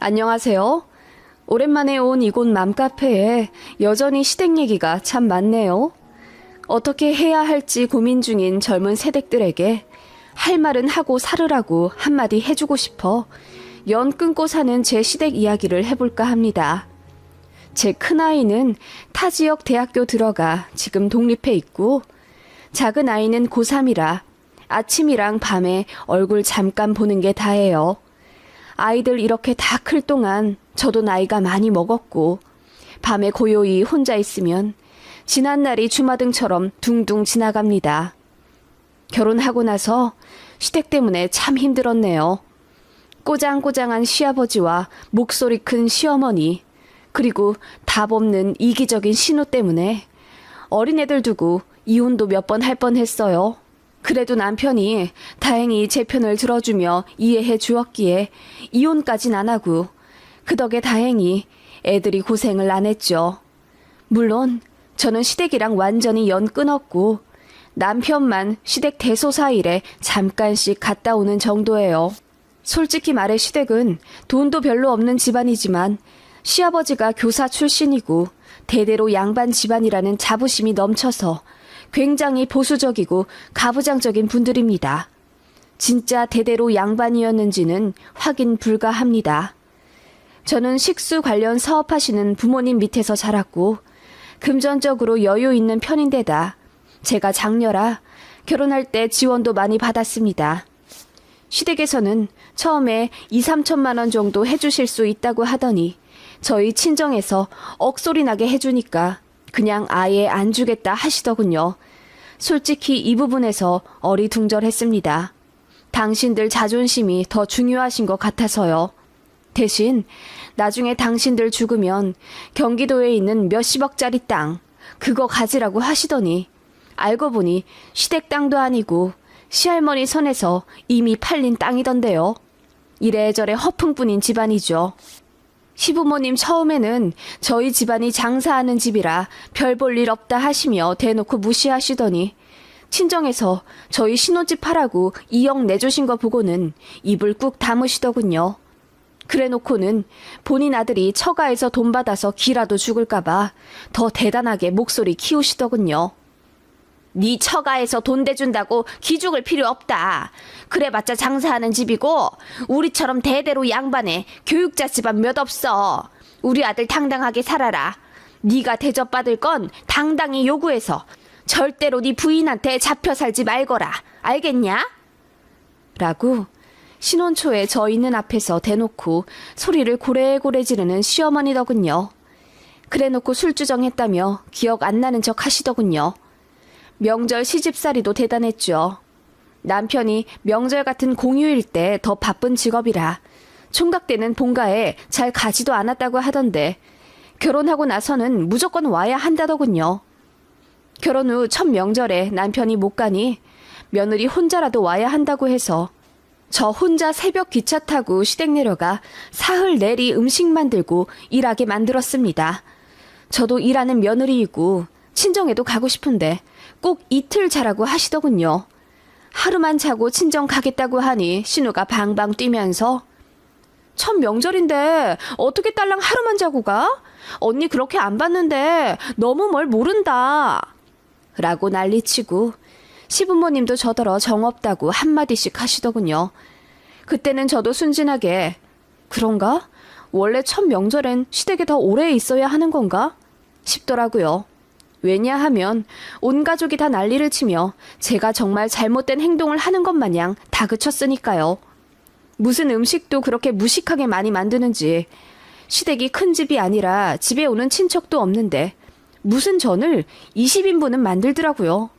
안녕하세요. 오랜만에 온 이곳 맘카페에 여전히 시댁 얘기가 참 많네요. 어떻게 해야 할지 고민 중인 젊은 세댁들에게 할 말은 하고 살으라고 한마디 해주고 싶어 연 끊고 사는 제 시댁 이야기를 해볼까 합니다. 제 큰아이는 타 지역 대학교 들어가 지금 독립해 있고, 작은 아이는 고3이라 아침이랑 밤에 얼굴 잠깐 보는 게 다예요. 아이들 이렇게 다 클 동안 저도 나이가 많이 먹었고, 밤에 고요히 혼자 있으면 지난 날이 주마등처럼 둥둥 지나갑니다. 결혼하고 나서 시댁 때문에 참 힘들었네요. 꼬장꼬장한 시아버지와 목소리 큰 시어머니, 그리고 답 없는 이기적인 신우 때문에 어린애들 두고 이혼도 몇 번 할 뻔했어요. 그래도 남편이 다행히 제 편을 들어주며 이해해 주었기에 이혼까진 안 하고, 그 덕에 다행히 애들이 고생을 안 했죠. 물론 저는 시댁이랑 완전히 연 끊었고, 남편만 시댁 대소사일에 잠깐씩 갔다 오는 정도예요. 솔직히 말해 시댁은 돈도 별로 없는 집안이지만 시아버지가 교사 출신이고 대대로 양반 집안이라는 자부심이 넘쳐서 굉장히 보수적이고 가부장적인 분들입니다. 진짜 대대로 양반이었는지는 확인 불가합니다. 저는 식수 관련 사업하시는 부모님 밑에서 자랐고, 금전적으로 여유 있는 편인데다 제가 장녀라 결혼할 때 지원도 많이 받았습니다. 시댁에서는 처음에 2, 3천만 원 정도 해주실 수 있다고 하더니 저희 친정에서 억소리 나게 해주니까 그냥 아예 안 주겠다 하시더군요. 솔직히 이 부분에서 어리둥절했습니다. 당신들 자존심이 더 중요하신 것 같아서요. 대신 나중에 당신들 죽으면 경기도에 있는 몇십억짜리 땅, 그거 가지라고 하시더니 알고 보니 시댁 땅도 아니고 시할머니 선에서 이미 팔린 땅이던데요. 이래저래 허풍뿐인 집안이죠. 시부모님 처음에는 저희 집안이 장사하는 집이라 별 볼 일 없다 하시며 대놓고 무시하시더니 친정에서 저희 신혼집 하라고 2억 내주신 거 보고는 입을 꾹 다무시더군요. 그래놓고는 본인 아들이 처가에서 돈 받아서 기라도 죽을까봐 더 대단하게 목소리 키우시더군요. 네 처가에서 돈 대준다고 기죽을 필요 없다. 그래봤자 장사하는 집이고 우리처럼 대대로 양반에 교육자 집안 몇 없어. 우리 아들 당당하게 살아라. 네가 대접받을 건 당당히 요구해서 절대로 네 부인한테 잡혀 살지 말거라. 알겠냐? 라고 신혼 초에 저 있는 앞에서 대놓고 소리를 고래고래 지르는 시어머니더군요. 그래놓고 술주정했다며 기억 안 나는 척 하시더군요. 명절 시집살이도 대단했죠. 남편이 명절 같은 공휴일 때 더 바쁜 직업이라 총각 때는 본가에 잘 가지도 않았다고 하던데 결혼하고 나서는 무조건 와야 한다더군요. 결혼 후 첫 명절에 남편이 못 가니 며느리 혼자라도 와야 한다고 해서 저 혼자 새벽 기차 타고 시댁 내려가 사흘 내리 음식 만들고 일하게 만들었습니다. 저도 일하는 며느리이고 친정에도 가고 싶은데 꼭 이틀 자라고 하시더군요. 하루만 자고 친정 가겠다고 하니 신우가 방방 뛰면서 첫 명절인데 어떻게 딸랑 하루만 자고 가? 언니 그렇게 안 봤는데 너무 뭘 모른다. 라고 난리치고 시부모님도 저더러 정없다고 한마디씩 하시더군요. 그때는 저도 순진하게 그런가? 원래 첫 명절엔 시댁에 더 오래 있어야 하는 건가? 싶더라고요. 왜냐하면 온 가족이 다 난리를 치며 제가 정말 잘못된 행동을 하는 것 마냥 다그쳤으니까요. 무슨 음식도 그렇게 무식하게 많이 만드는지, 시댁이 큰 집이 아니라 집에 오는 친척도 없는데 무슨 전을 20인분은 만들더라고요.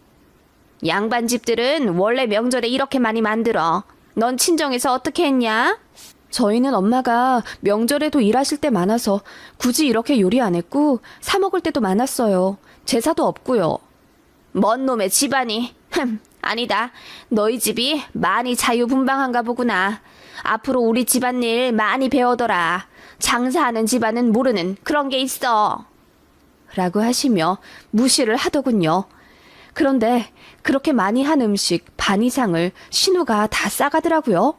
양반 집들은 원래 명절에 이렇게 많이 만들어. 넌 친정에서 어떻게 했냐? 저희는 엄마가 명절에도 일하실 때 많아서 굳이 이렇게 요리 안 했고 사 먹을 때도 많았어요. 제사도 없고요. 뭔 놈의 집안이. 아니다. 너희 집이 많이 자유분방한가 보구나. 앞으로 우리 집안일 많이 배워둬라. 장사하는 집안은 모르는 그런 게 있어. 라고 하시며 무시를 하더군요. 그런데 그렇게 많이 한 음식 반 이상을 신우가 다 싸가더라고요.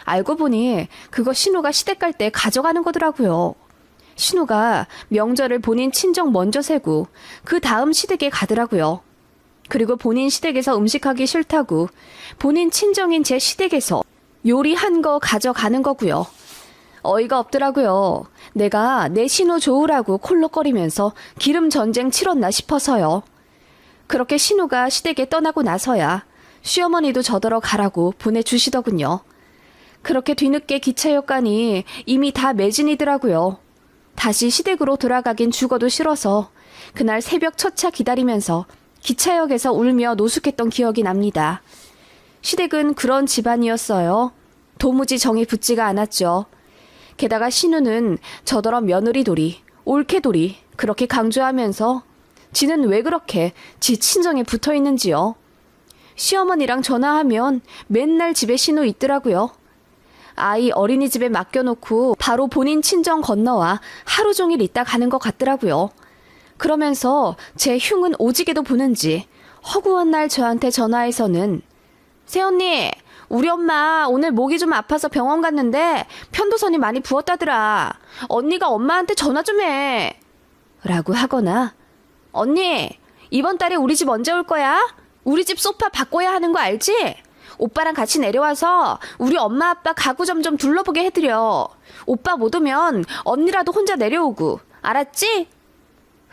알고 보니 그거 신우가 시댁 갈 때 가져가는 거더라고요. 신우가 명절을 본인 친정 먼저 세고 그 다음 시댁에 가더라고요. 그리고 본인 시댁에서 음식하기 싫다고 본인 친정인 제 시댁에서 요리한 거 가져가는 거고요. 어이가 없더라고요. 내가 내 신우 좋으라고 콜록거리면서 기름 전쟁 치렀나 싶어서요. 그렇게 신우가 시댁에 떠나고 나서야 시어머니도 저더러 가라고 보내주시더군요. 그렇게 뒤늦게 기차역 가니 이미 다 매진이더라고요. 다시 시댁으로 돌아가긴 죽어도 싫어서 그날 새벽 첫 차 기다리면서 기차역에서 울며 노숙했던 기억이 납니다. 시댁은 그런 집안이었어요. 도무지 정이 붙지가 않았죠. 게다가 신우는 저더러 며느리돌이, 올케돌이 그렇게 강조하면서 지는 왜 그렇게 지 친정에 붙어 있는지요. 시어머니랑 전화하면 맨날 집에 신우 있더라고요. 아이 어린이집에 맡겨놓고 바로 본인 친정 건너와 하루 종일 있다 가는 것 같더라고요. 그러면서 제 흉은 오지게도 보는지 허구한 날 저한테 전화해서는 새언니, 우리 엄마 오늘 목이 좀 아파서 병원 갔는데 편도선이 많이 부었다더라. 언니가 엄마한테 전화 좀 해. 라고 하거나 언니, 이번 달에 우리 집 언제 올 거야? 우리 집 소파 바꿔야 하는 거 알지? 오빠랑 같이 내려와서 우리 엄마 아빠 가구 좀 둘러보게 해드려. 오빠 못 오면 언니라도 혼자 내려오고. 알았지?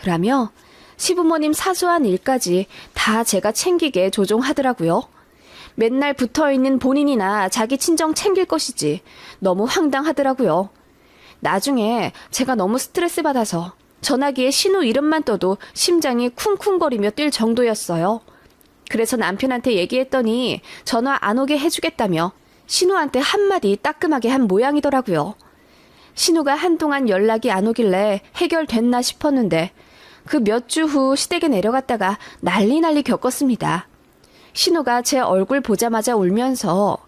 라며 시부모님 사소한 일까지 다 제가 챙기게 조종하더라고요. 맨날 붙어있는 본인이나 자기 친정 챙길 것이지 너무 황당하더라고요. 나중에 제가 너무 스트레스 받아서 전화기에 신우 이름만 떠도 심장이 쿵쿵거리며 뛸 정도였어요. 그래서 남편한테 얘기했더니 전화 안 오게 해주겠다며 신우한테 한마디 따끔하게 한 모양이더라고요. 신우가 한동안 연락이 안 오길래 해결됐나 싶었는데 그 몇 주 후 시댁에 내려갔다가 난리 겪었습니다. 신우가 제 얼굴 보자마자 울면서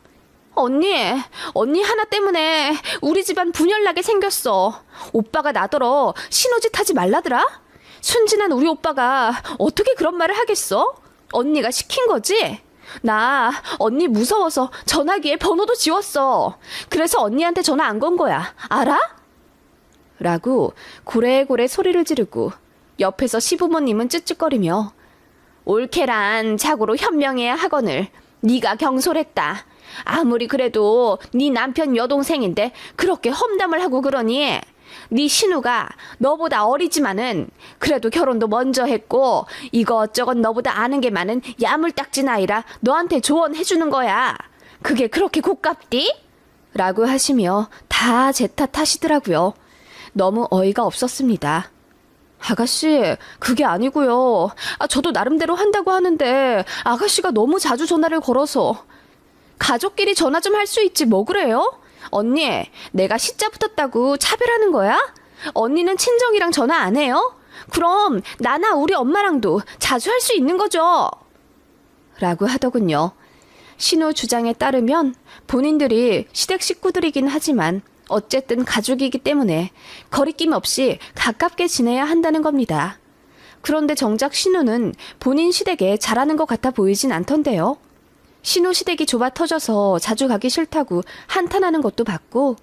언니 하나 때문에 우리 집안 분열나게 생겼어. 오빠가 나더러 신우짓 하지 말라더라? 순진한 우리 오빠가 어떻게 그런 말을 하겠어? 언니가 시킨 거지? 나 언니 무서워서 전화기에 번호도 지웠어. 그래서 언니한테 전화 안 건 거야. 알아? 라고 고래고래 소리를 지르고 옆에서 시부모님은 쯧쯧거리며 올케란 자고로 현명해야 하거늘 네가 경솔했다. 아무리 그래도 네 남편 여동생인데 그렇게 험담을 하고 그러니 네 신우가 너보다 어리지만은 그래도 결혼도 먼저 했고 이것저것 너보다 아는 게 많은 야물딱진 아이라 너한테 조언해주는 거야. 그게 그렇게 고깝디? 라고 하시며 다 제 탓하시더라고요. 너무 어이가 없었습니다. 아가씨, 그게 아니고요. 저도 나름대로 한다고 하는데 아가씨가 너무 자주 전화를 걸어서. 가족끼리 전화 좀 할 수 있지 뭐 그래요? 언니, 내가 시자 붙었다고 차별하는 거야? 언니는 친정이랑 전화 안 해요? 그럼 나나 우리 엄마랑도 자주 할 수 있는 거죠? 라고 하더군요. 신우 주장에 따르면 본인들이 시댁 식구들이긴 하지만 어쨌든 가족이기 때문에 거리낌 없이 가깝게 지내야 한다는 겁니다. 그런데 정작 신우는 본인 시댁에 잘하는 것 같아 보이진 않던데요. 신우 시댁이 좁아 터져서 자주 가기 싫다고 한탄하는 것도 봤고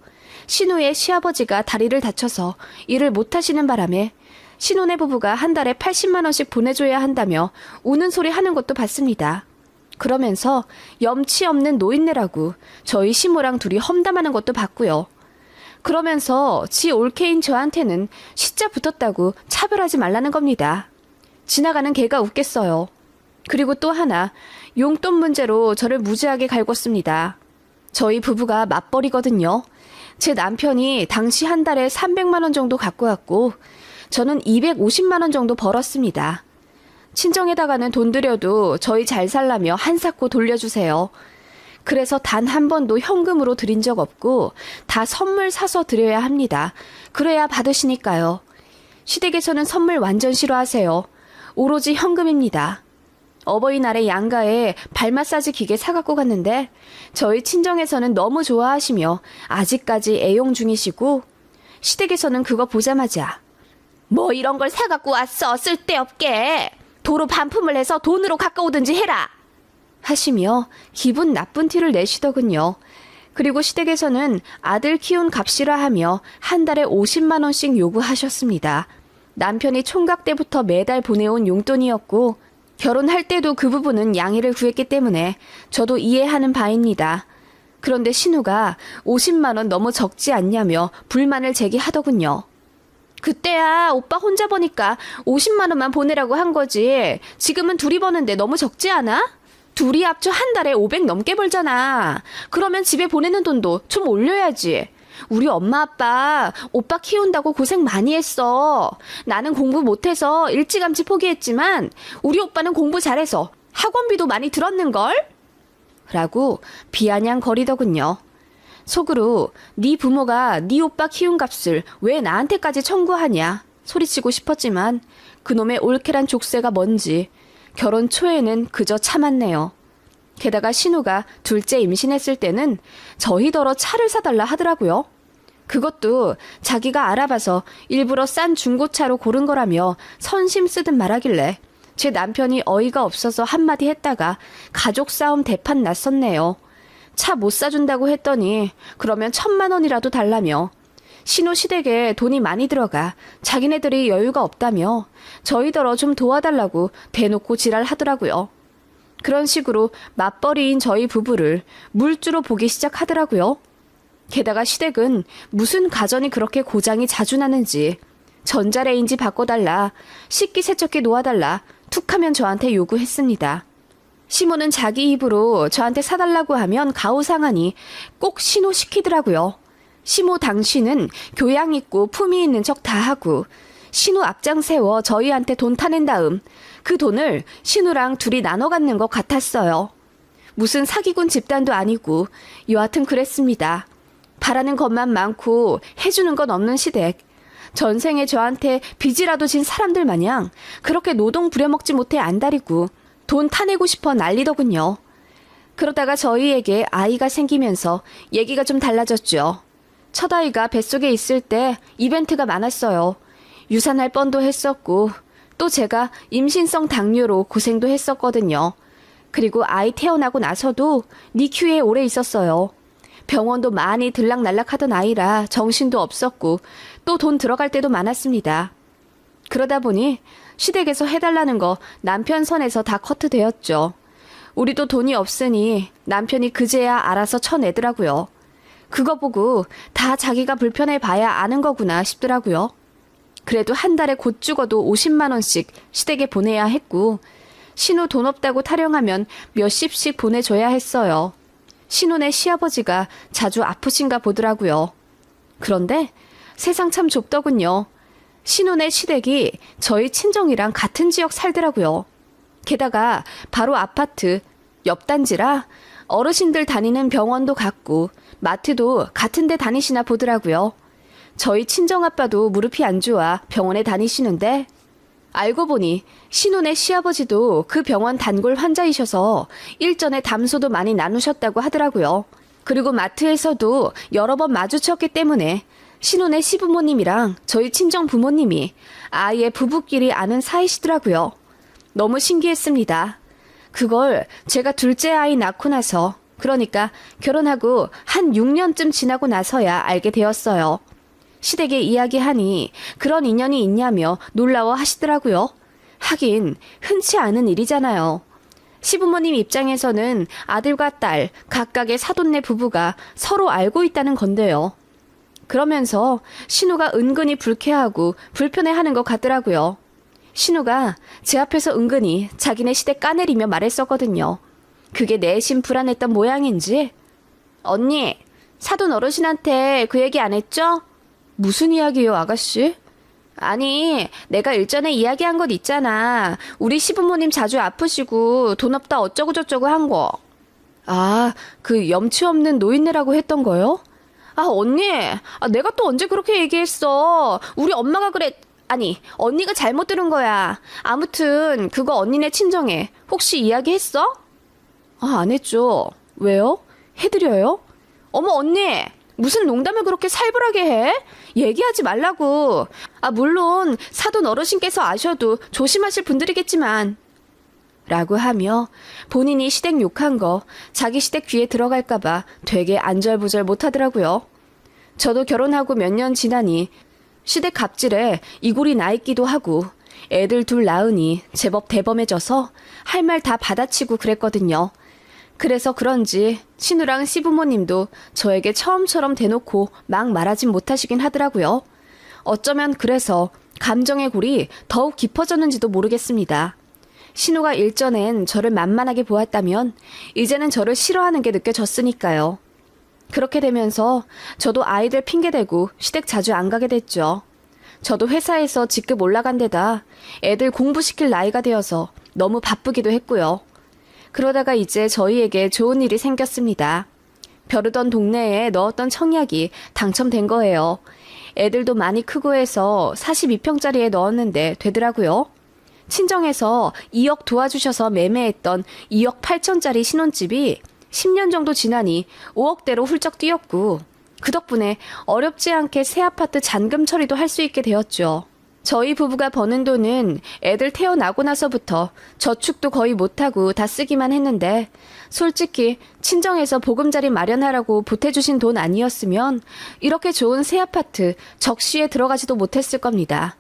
신우의 시아버지가 다리를 다쳐서 일을 못하시는 바람에 신혼의 부부가 한 달에 80만 원씩 보내줘야 한다며 우는 소리 하는 것도 봤습니다. 그러면서 염치 없는 노인네라고 저희 시모랑 둘이 험담하는 것도 봤고요. 그러면서 지 올케인 저한테는 시자 붙었다고 차별하지 말라는 겁니다. 지나가는 개가 웃겠어요. 그리고 또 하나, 용돈 문제로 저를 무지하게 갈궜습니다. 저희 부부가 맞벌이거든요. 제 남편이 당시 한 달에 300만 원 정도 갖고 왔고 저는 250만 원 정도 벌었습니다. 친정에다가는 돈 들여도 저희 잘 살라며 한사코 돌려주세요. 그래서 단 한 번도 현금으로 드린 적 없고 다 선물 사서 드려야 합니다. 그래야 받으시니까요. 시댁에서는 선물 완전 싫어하세요. 오로지 현금입니다. 어버이날에 양가에 발 마사지 기계 사갖고 갔는데 저희 친정에서는 너무 좋아하시며 아직까지 애용 중이시고 시댁에서는 그거 보자마자 뭐 이런 걸 사갖고 왔어 쓸데없게 도로 반품을 해서 돈으로 가까우든지 해라 하시며 기분 나쁜 티를 내시더군요. 그리고 시댁에서는 아들 키운 값이라 하며 한 달에 50만 원씩 요구하셨습니다. 남편이 총각 때부터 매달 보내온 용돈이었고 결혼할 때도 그 부분은 양해를 구했기 때문에 저도 이해하는 바입니다. 그런데 신우가 50만 원 너무 적지 않냐며 불만을 제기하더군요. 그때야 오빠 혼자 버니까 50만 원만 보내라고 한 거지. 지금은 둘이 버는데 너무 적지 않아? 둘이 합쳐 한 달에 500 넘게 벌잖아. 그러면 집에 보내는 돈도 좀 올려야지. 우리 엄마 아빠 오빠 키운다고 고생 많이 했어. 나는 공부 못해서 일찌감치 포기했지만 우리 오빠는 공부 잘해서 학원비도 많이 들었는걸? 라고 비아냥거리더군요. 속으로 네 부모가 네 오빠 키운 값을 왜 나한테까지 청구하냐 소리치고 싶었지만 그놈의 올케란 족쇄가 뭔지 결혼 초에는 그저 참았네요. 게다가 신우가 둘째 임신했을 때는 저희더러 차를 사달라 하더라고요. 그것도 자기가 알아봐서 일부러 싼 중고차로 고른 거라며 선심 쓰듯 말하길래 제 남편이 어이가 없어서 한마디 했다가 가족 싸움 대판 났었네요. 차 못 사준다고 했더니 그러면 1,000만 원이라도 달라며 신우 시댁에 돈이 많이 들어가 자기네들이 여유가 없다며 저희더러 좀 도와달라고 대놓고 지랄하더라고요. 그런 식으로 맞벌이인 저희 부부를 물주로 보기 시작하더라고요. 게다가 시댁은 무슨 가전이 그렇게 고장이 자주 나는지 전자레인지 바꿔달라, 식기세척기 놓아달라 툭하면 저한테 요구했습니다. 시모는 자기 입으로 저한테 사달라고 하면 가오상하니 꼭 신우 시키더라고요. 시모 당신은 교양 있고 품위 있는 척 다 하고 신우 앞장 세워 저희한테 돈 타낸 다음 그 돈을 신우랑 둘이 나눠 갖는 것 같았어요. 무슨 사기꾼 집단도 아니고 여하튼 그랬습니다. 바라는 것만 많고 해주는 건 없는 시댁. 전생에 저한테 빚이라도 진 사람들 마냥 그렇게 노동 부려먹지 못해 안달이고 돈 타내고 싶어 난리더군요. 그러다가 저희에게 아이가 생기면서 얘기가 좀 달라졌죠. 첫 아이가 뱃속에 있을 때 이벤트가 많았어요. 유산할 뻔도 했었고 또 제가 임신성 당뇨로 고생도 했었거든요. 그리고 아이 태어나고 나서도 니큐에 오래 있었어요. 병원도 많이 들락날락하던 아이라 정신도 없었고 또 돈 들어갈 때도 많았습니다. 그러다 보니 시댁에서 해달라는 거 남편 선에서 다 커트되었죠. 우리도 돈이 없으니 남편이 그제야 알아서 쳐내더라고요. 그거 보고 다 자기가 불편해 봐야 아는 거구나 싶더라고요. 그래도 한 달에 곧 죽어도 50만 원씩 시댁에 보내야 했고 신우 돈 없다고 타령하면 몇십씩 보내줘야 했어요. 신우네 시아버지가 자주 아프신가 보더라고요. 그런데 세상 참 좁더군요. 신우네 시댁이 저희 친정이랑 같은 지역 살더라고요. 게다가 바로 아파트 옆 단지라 어르신들 다니는 병원도 같고 마트도 같은 데 다니시나 보더라고요. 저희 친정아빠도 무릎이 안 좋아 병원에 다니시는데 알고 보니 신우네 시아버지도 그 병원 단골 환자이셔서 일전에 담소도 많이 나누셨다고 하더라고요. 그리고 마트에서도 여러 번 마주쳤기 때문에 신우네 시부모님이랑 저희 친정 부모님이 아예 부부끼리 아는 사이시더라고요. 너무 신기했습니다. 그걸 제가 둘째 아이 낳고 나서 그러니까 결혼하고 한 6년쯤 지나고 나서야 알게 되었어요. 시댁에 이야기하니 그런 인연이 있냐며 놀라워 하시더라고요. 하긴 흔치 않은 일이잖아요. 시부모님 입장에서는 아들과 딸 각각의 사돈네 부부가 서로 알고 있다는 건데요. 그러면서 신우가 은근히 불쾌하고 불편해하는 것 같더라고요. 신우가 제 앞에서 은근히 자기네 시댁 까내리며 말했었거든요. 그게 내심 불안했던 모양인지. 언니, 사돈 어르신한테 그 얘기 안 했죠? 무슨 이야기요, 아가씨? 아니, 내가 일전에 이야기한 것 있잖아. 우리 시부모님 자주 아프시고 돈 없다 어쩌고저쩌고 한 거. 아, 그 염치 없는 노인네라고 했던 거요? 아, 언니, 내가 또 언제 그렇게 얘기했어. 우리 엄마가 아니, 언니가 잘못 들은 거야. 아무튼 그거 언니네 친정에 혹시 이야기했어? 아, 안 했죠. 왜요? 해드려요? 어머, 언니, 무슨 농담을 그렇게 살벌하게 해? 얘기하지 말라고. 아, 물론 사돈 어르신께서 아셔도 조심하실 분들이겠지만. 라고 하며 본인이 시댁 욕한 거 자기 시댁 귀에 들어갈까봐 되게 안절부절 못하더라고요. 저도 결혼하고 몇 년 지나니 시댁 갑질에 이골이 나 있기도 하고 애들 둘 낳으니 제법 대범해져서 할 말 다 받아치고 그랬거든요. 그래서 그런지 신우랑 시부모님도 저에게 처음처럼 대놓고 막 말하진 못하시긴 하더라고요. 어쩌면 그래서 감정의 골이 더욱 깊어졌는지도 모르겠습니다. 신우가 일전엔 저를 만만하게 보았다면 이제는 저를 싫어하는 게 느껴졌으니까요. 그렇게 되면서 저도 아이들 핑계대고 시댁 자주 안 가게 됐죠. 저도 회사에서 직급 올라간 데다 애들 공부시킬 나이가 되어서 너무 바쁘기도 했고요. 그러다가 이제 저희에게 좋은 일이 생겼습니다. 벼르던 동네에 넣었던 청약이 당첨된 거예요. 애들도 많이 크고 해서 42평짜리에 넣었는데 되더라고요. 친정에서 2억 도와주셔서 매매했던 2억 8천짜리 신혼집이 10년 정도 지나니 5억대로 훌쩍 뛰었고 그 덕분에 어렵지 않게 새 아파트 잔금 처리도 할 수 있게 되었죠. 저희 부부가 버는 돈은 애들 태어나고 나서부터 저축도 거의 못하고 다 쓰기만 했는데 솔직히 친정에서 보금자리 마련하라고 보태주신 돈 아니었으면 이렇게 좋은 새 아파트 적시에 들어가지도 못했을 겁니다.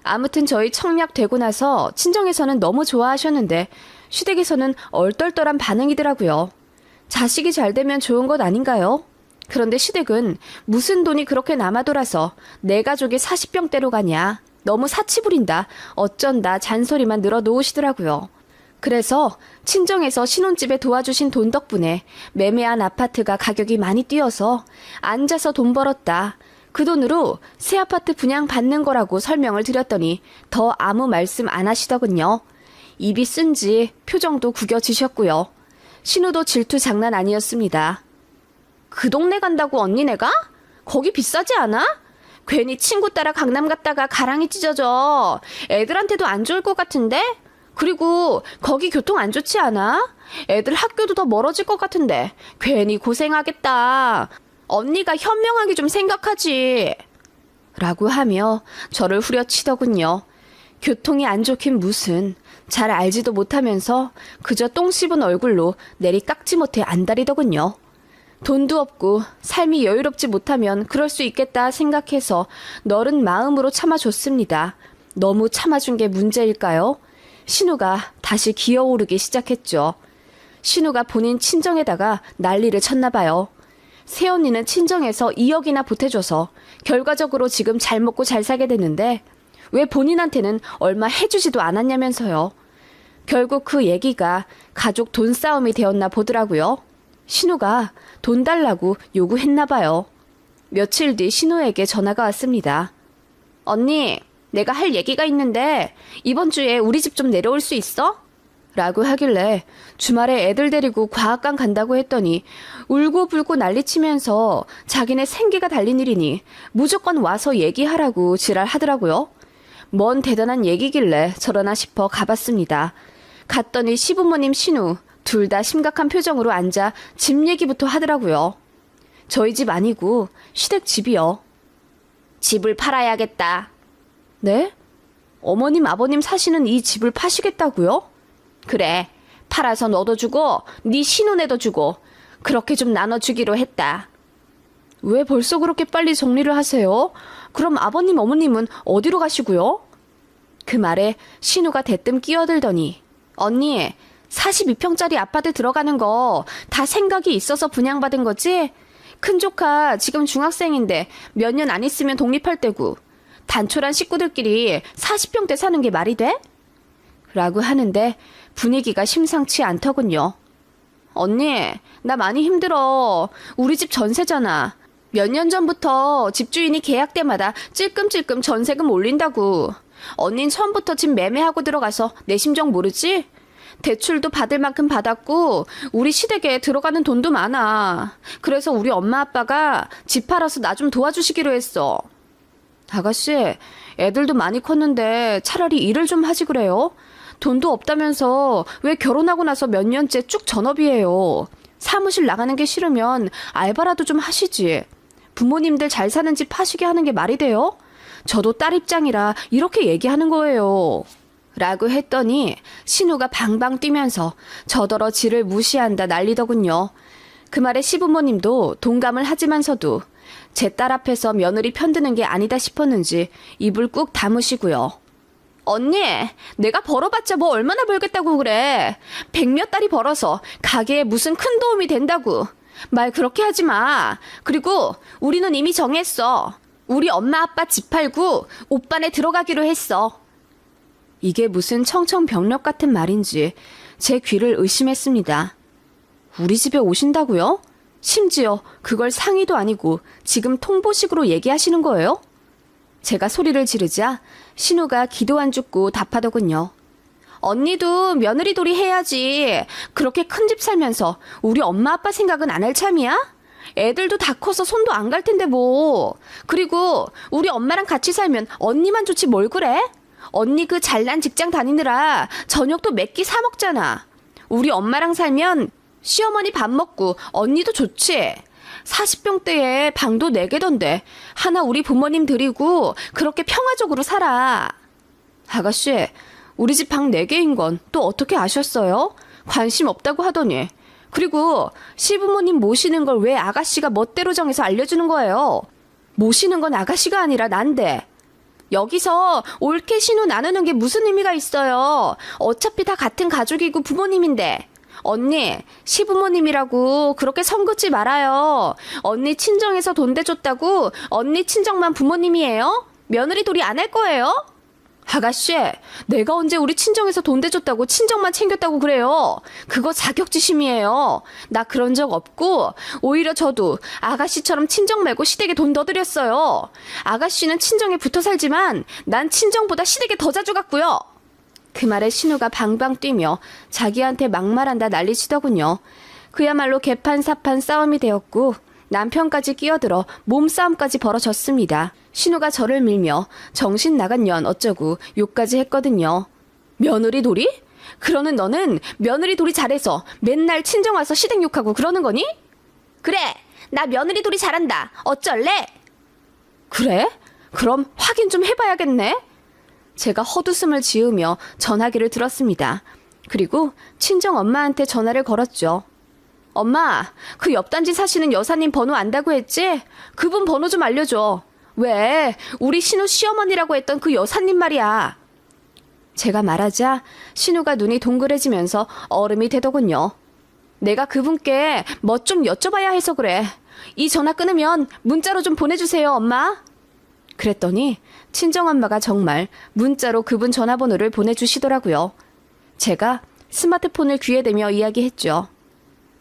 아무튼 저희 청약 되고 나서 친정에서는 너무 좋아하셨는데 시댁에서는 얼떨떨한 반응이더라고요. 자식이 잘 되면 좋은 것 아닌가요? 그런데 시댁은 무슨 돈이 그렇게 남아돌아서 내 가족이 40평대로 가냐. 너무 사치 부린다. 어쩐다. 잔소리만 늘어놓으시더라고요. 그래서 친정에서 신혼집에 도와주신 돈 덕분에 매매한 아파트가 가격이 많이 뛰어서 앉아서 돈 벌었다. 그 돈으로 새 아파트 분양 받는 거라고 설명을 드렸더니 더 아무 말씀 안 하시더군요. 입이 쓴지 표정도 구겨지셨고요. 신우도 질투 장난 아니었습니다. 그 동네 간다고 언니네가? 거기 비싸지 않아? 괜히 친구 따라 강남 갔다가 가랑이 찢어져. 애들한테도 안 좋을 것 같은데? 그리고 거기 교통 안 좋지 않아? 애들 학교도 더 멀어질 것 같은데 괜히 고생하겠다. 언니가 현명하게 좀 생각하지. 라고 하며 저를 후려치더군요. 교통이 안 좋긴 무슨. 잘 알지도 못하면서 그저 똥 씹은 얼굴로 내리 깎지 못해 안달이더군요. 돈도 없고 삶이 여유롭지 못하면 그럴 수 있겠다 생각해서 너른 마음으로 참아줬습니다. 너무 참아준 게 문제일까요? 신우가 다시 기어오르기 시작했죠. 신우가 본인 친정에다가 난리를 쳤나 봐요. 새언니는 친정에서 2억이나 보태줘서 결과적으로 지금 잘 먹고 잘 살게 됐는데 왜 본인한테는 얼마 해주지도 않았냐면서요. 결국 그 얘기가 가족 돈 싸움이 되었나 보더라고요. 신우가 돈 달라고 요구했나 봐요. 며칠 뒤 신우에게 전화가 왔습니다. 언니, 내가 할 얘기가 있는데 이번 주에 우리 집 좀 내려올 수 있어? 라고 하길래 주말에 애들 데리고 과학관 간다고 했더니 울고불고 난리치면서 자기네 생계가 달린 일이니 무조건 와서 얘기하라고 지랄하더라고요. 뭔 대단한 얘기길래 저러나 싶어 가봤습니다. 갔더니 시부모님 신우 둘 다 심각한 표정으로 앉아 집 얘기부터 하더라고요. 저희 집 아니고 시댁 집이요. 집을 팔아야겠다. 네? 어머님 아버님 사시는 이 집을 파시겠다고요? 그래, 팔아서 너도 주고 네 신혼에도 주고 그렇게 좀 나눠주기로 했다. 왜 벌써 그렇게 빨리 정리를 하세요? 그럼 아버님 어머님은 어디로 가시고요? 그 말에 신우가 대뜸 끼어들더니 언니, 42평짜리 아파트 들어가는 거 다 생각이 있어서 분양받은 거지? 큰 조카 지금 중학생인데 몇 년 안 있으면 독립할 때고 단촐한 식구들끼리 40평대 사는 게 말이 돼? 라고 하는데 분위기가 심상치 않더군요. 언니, 나 많이 힘들어. 우리 집 전세잖아. 몇 년 전부터 집주인이 계약 때마다 찔끔찔끔 전세금 올린다고. 언닌 처음부터 집 매매하고 들어가서 내 심정 모르지? 대출도 받을 만큼 받았고 우리 시댁에 들어가는 돈도 많아. 그래서 우리 엄마 아빠가 집 팔아서 나 좀 도와주시기로 했어. 아가씨, 애들도 많이 컸는데 차라리 일을 좀 하지 그래요? 돈도 없다면서 왜 결혼하고 나서 몇 년째 쭉 전업이에요. 사무실 나가는 게 싫으면 알바라도 좀 하시지. 부모님들 잘 사는 집 파시게 하는 게 말이 돼요? 저도 딸 입장이라 이렇게 얘기하는 거예요. 라고 했더니 신우가 방방 뛰면서 저더러 지를 무시한다 난리더군요. 그 말에 시부모님도 동감을 하지만서도 제 딸 앞에서 며느리 편드는 게 아니다 싶었는지 입을 꾹 다무시고요. 언니, 내가 벌어봤자 뭐 얼마나 벌겠다고 그래. 100몇 달이 벌어서 가게에 무슨 큰 도움이 된다고. 말 그렇게 하지 마. 그리고 우리는 이미 정했어. 우리 엄마 아빠 집 팔고 오빠네 들어가기로 했어. 이게 무슨 청천벽력 같은 말인지 제 귀를 의심했습니다. 우리 집에 오신다고요? 심지어 그걸 상의도 아니고 지금 통보식으로 얘기하시는 거예요? 제가 소리를 지르자 신우가 기도 안 죽고 답하더군요. 언니도 며느리 돌이 해야지. 그렇게 큰 집 살면서 우리 엄마 아빠 생각은 안 할 참이야? 애들도 다 커서 손도 안 갈 텐데 뭐. 그리고 우리 엄마랑 같이 살면 언니만 좋지 뭘 그래? 언니 그 잘난 직장 다니느라 저녁도 몇 끼 사 먹잖아. 우리 엄마랑 살면 시어머니 밥 먹고 언니도 좋지. 40평대에 방도 4개던데 하나 우리 부모님 드리고 그렇게 평화적으로 살아. 아가씨, 우리 집 방 4개인 건 또 어떻게 아셨어요? 관심 없다고 하더니. 그리고 시부모님 모시는 걸 왜 아가씨가 멋대로 정해서 알려주는 거예요? 모시는 건 아가씨가 아니라 난데. 여기서 옳게 신우 나누는 게 무슨 의미가 있어요? 어차피 다 같은 가족이고 부모님인데. 언니, 시부모님이라고 그렇게 선 긋지 말아요. 언니 친정에서 돈 대줬다고 언니 친정만 부모님이에요? 며느리 돌이 안 할 거예요? 아가씨, 내가 언제 우리 친정에서 돈 대줬다고 친정만 챙겼다고 그래요. 그거 자격지심이에요. 나 그런 적 없고 오히려 저도 아가씨처럼 친정 말고 시댁에 돈 더 드렸어요. 아가씨는 친정에 붙어 살지만 난 친정보다 시댁에 더 자주 갔고요. 그 말에 신우가 방방 뛰며 자기한테 막말한다 난리치더군요. 그야말로 개판사판 싸움이 되었고 남편까지 끼어들어 몸싸움까지 벌어졌습니다. 신우가 저를 밀며 정신 나간 년 어쩌고 욕까지 했거든요. 며느리 돌이? 그러는 너는 며느리 돌이 잘해서 맨날 친정 와서 시댁 욕하고 그러는 거니? 그래, 나 며느리 돌이 잘한다. 어쩔래? 그래? 그럼 확인 좀 해봐야겠네. 제가 헛웃음을 지으며 전화기를 들었습니다. 그리고 친정 엄마한테 전화를 걸었죠. 엄마, 그 옆단지 사시는 여사님 번호 안다고 했지? 그분 번호 좀 알려줘. 왜? 우리 신우 시어머니라고 했던 그 여사님 말이야. 제가 말하자 신우가 눈이 동그래지면서 얼음이 되더군요. 내가 그분께 뭐 좀 여쭤봐야 해서 그래. 이 전화 끊으면 문자로 좀 보내주세요, 엄마. 그랬더니 친정엄마가 정말 문자로 그분 전화번호를 보내주시더라고요. 제가 스마트폰을 귀에 대며 이야기했죠.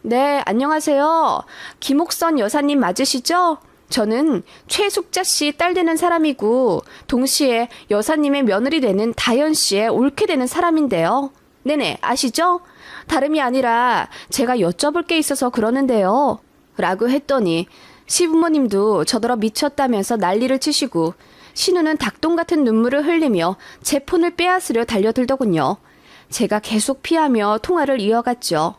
네, 안녕하세요. 김옥선 여사님 맞으시죠? 저는 최숙자 씨 딸 되는 사람이고 동시에 여사님의 며느리 되는 다현 씨의 옳게 되는 사람인데요. 네네, 아시죠? 다름이 아니라 제가 여쭤볼 게 있어서 그러는데요. 라고 했더니 시부모님도 저더러 미쳤다면서 난리를 치시고 신우는 닭똥 같은 눈물을 흘리며 제 폰을 빼앗으려 달려들더군요. 제가 계속 피하며 통화를 이어갔죠.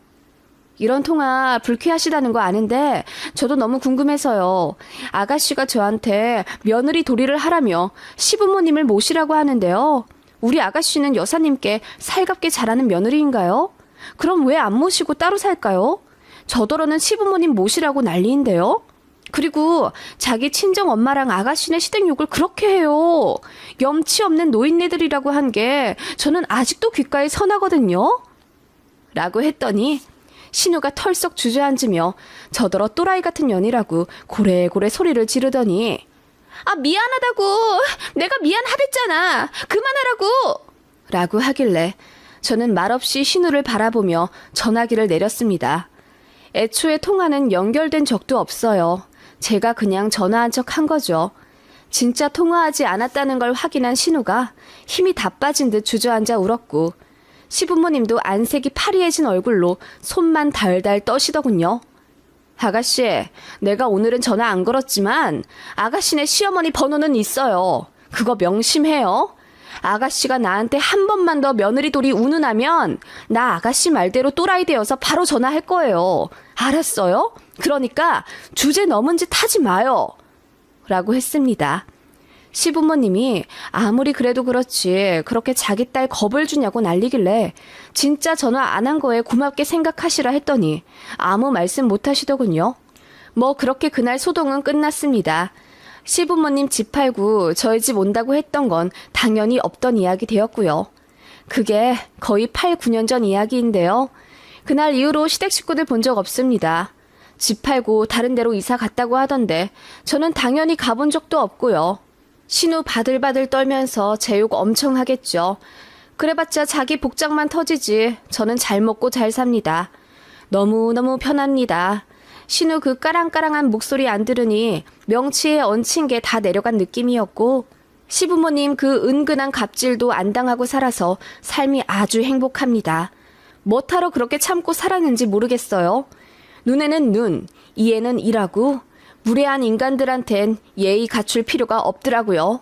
이런 통화 불쾌하시다는 거 아는데 저도 너무 궁금해서요. 아가씨가 저한테 며느리 도리를 하라며 시부모님을 모시라고 하는데요. 우리 아가씨는 여사님께 살갑게 잘하는 며느리인가요? 그럼 왜 안 모시고 따로 살까요? 저더러는 시부모님 모시라고 난리인데요. 그리고 자기 친정 엄마랑 아가씨네 시댁 욕을 그렇게 해요. 염치 없는 노인네들이라고 한 게 저는 아직도 귓가에 선하거든요. 라고 했더니 신우가 털썩 주저앉으며 저더러 또라이 같은 년이라고 고래고래 소리를 지르더니 아, 미안하다고. 내가 미안하댔잖아. 그만하라고. 라고 하길래 저는 말없이 신우를 바라보며 전화기를 내렸습니다. 애초에 통화는 연결된 적도 없어요. 제가 그냥 전화한 척 한 거죠. 진짜 통화하지 않았다는 걸 확인한 신우가 힘이 다 빠진 듯 주저앉아 울었고 시부모님도 안색이 파리해진 얼굴로 손만 달달 떠시더군요. 아가씨, 내가 오늘은 전화 안 걸었지만 아가씨네 시어머니 번호는 있어요. 그거 명심해요. 아가씨가 나한테 한 번만 더 며느리 돌이 운운하면 나 아가씨 말대로 또라이 되어서 바로 전화할 거예요. 알았어요? 그러니까 주제 넘은 짓 하지 마요. 라고 했습니다. 시부모님이 아무리 그래도 그렇지 그렇게 자기 딸 겁을 주냐고 난리길래 진짜 전화 안 한 거에 고맙게 생각하시라 했더니 아무 말씀 못 하시더군요. 뭐 그렇게 그날 소동은 끝났습니다. 시부모님 집 팔고 저희 집 온다고 했던 건 당연히 없던 이야기 되었고요. 그게 거의 8, 9년 전 이야기인데요. 그날 이후로 시댁 식구들 본 적 없습니다. 집 팔고 다른 데로 이사 갔다고 하던데 저는 당연히 가본 적도 없고요. 신우 바들바들 떨면서 제 욕 엄청 하겠죠. 그래봤자 자기 복장만 터지지 저는 잘 먹고 잘 삽니다. 너무너무 편합니다. 신우 그 까랑까랑한 목소리 안 들으니 명치에 얹힌 게 다 내려간 느낌이었고 시부모님 그 은근한 갑질도 안 당하고 살아서 삶이 아주 행복합니다. 뭐하러 그렇게 참고 살았는지 모르겠어요. 눈에는 눈, 이에는 이라고 무례한 인간들한텐 예의 갖출 필요가 없더라고요.